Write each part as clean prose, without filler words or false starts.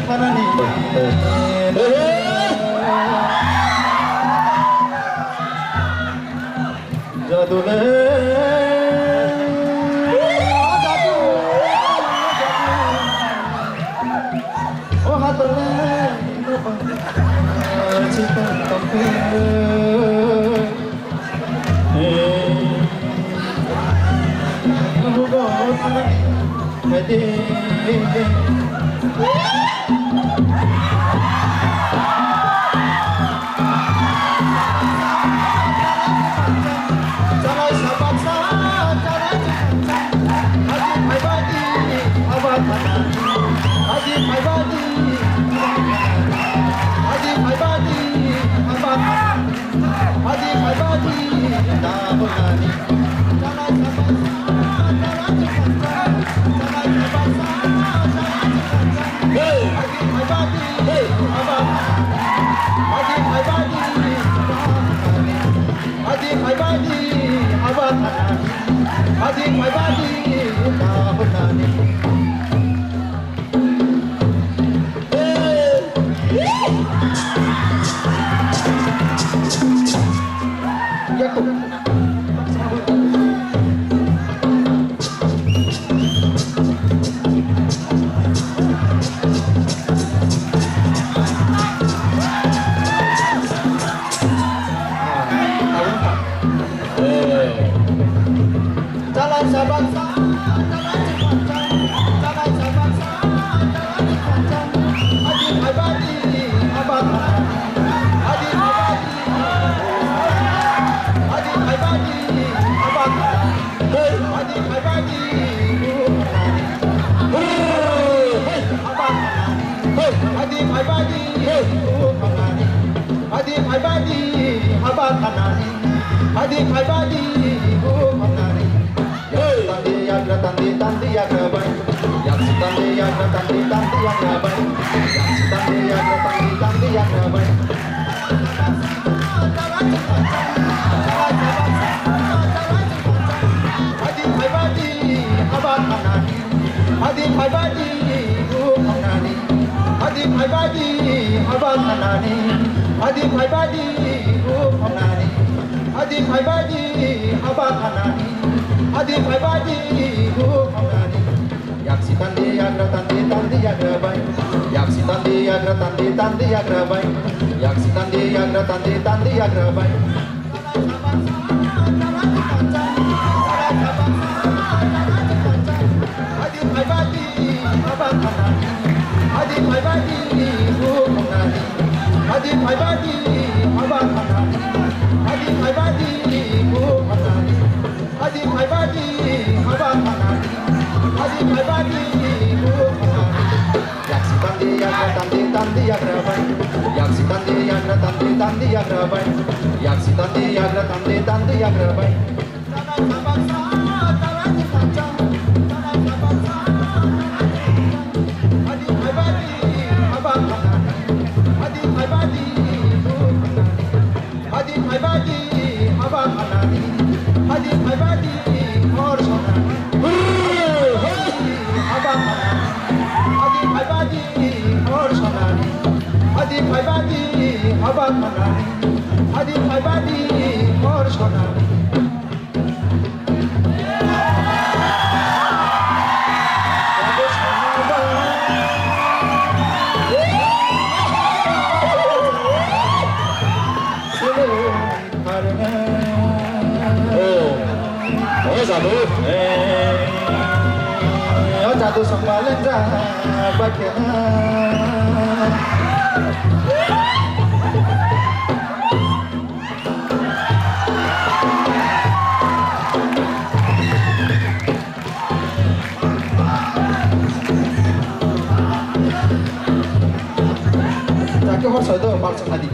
mana nih? Jatuh oh hatulah cinta tampil aku bosan hati jatuh sembalin bagian Jatuh harus ada balsam tadi.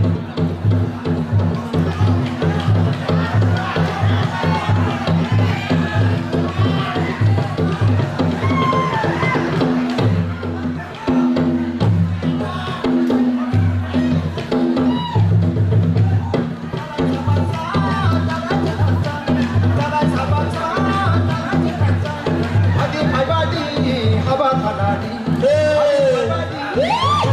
Hey!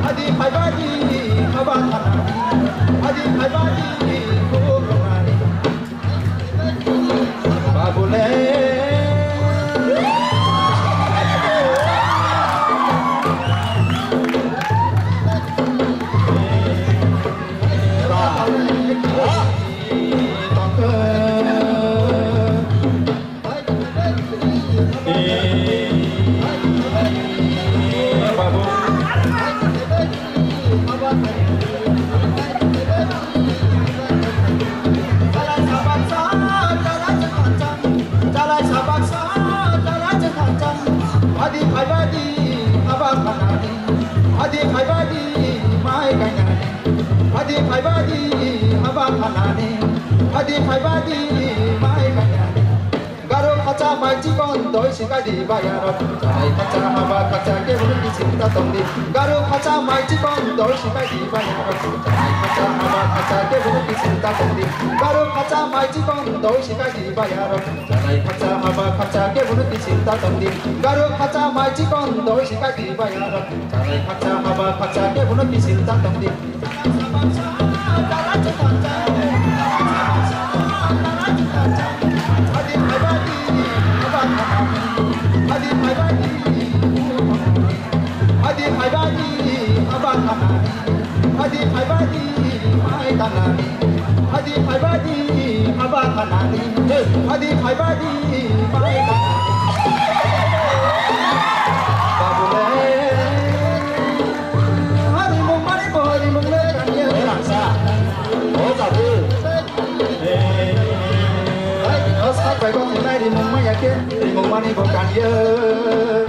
Adi Paibadi, Habatana, Adi Paibadi, Kukurani, Babule. Adi Paibadi, Habatana, Adi Paibadi, my Ganyani, Adi Paibadi, Habatana, Adi Paibadi, my Ganyani. Garo kaca maji kon doi sikadi bayaro, Janai kaca haba kaca ke budi cinta tondi. Garo kaca maji kon doi sikadi bayaro, Janai kaca haba kaca ke budi cinta tondi. Garo kaca maji kon doi sikadi bayaro, Janai kaca haba kaca ke budi cinta tondi. Garo kaca maji kon doi sikadi bayaro, Janai kaca haba kaca ke budi cinta tondi. Adi Paibadi, Adi Paibadi, Habatana, Adi Paibadi, my Tanani, Adi Paibadi, Habatana, Adi Paibadi, my Tanani. Babule, Hari Mumari Boy, Mumle, Rangsa, Ozabu. Phải con hôm nay thì mùng mấy nhà kia thì mùng mai đi còn càng dơ.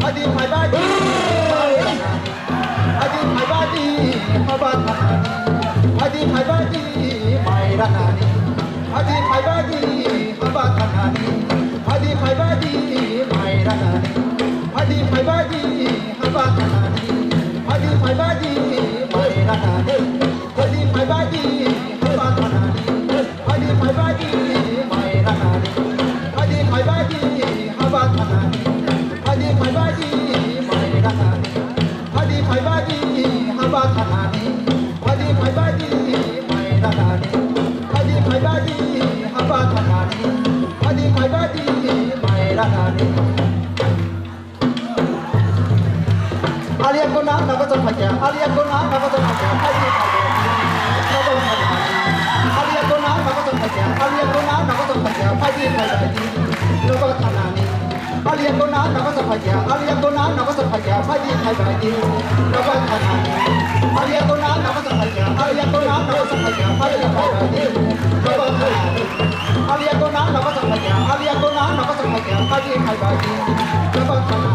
Adi Paibadi, my Ranani, Adi Paibadi, Habatanani, Adi Paibadi, my Ranani, Adi Paibadi, Habatanani, Adi Paibadi, my Ranani, Adi Paibadi, Habatanani, Adi Paibadi, my Ranani, Adi Paibadi, Habatanani, Adi Paibadi, my Ranani, Adi Paibadi, Habatanani. Adi Paibadi, my Ranani, Adi Paibadi, Habatanani, Adi Paibadi, my Ranani. Alia kona nakotan paja, Alia kona nakotan paja, Adi Paibadi, Alia kona nakotan paja, Alia kona nakotan paja, Adi Paibadi, Nakotanani. Alia kona nakotan paja, Alia kona nakotan paja, Adi Paibadi, Nakotanani. Alia kona nakotan paja, Alia kona nakotan paja, Adi Paibadi, Nakotanani. Alia kona nakotan paja, Alia kona nakotan paja, Adi Paibadi, Nakotanani.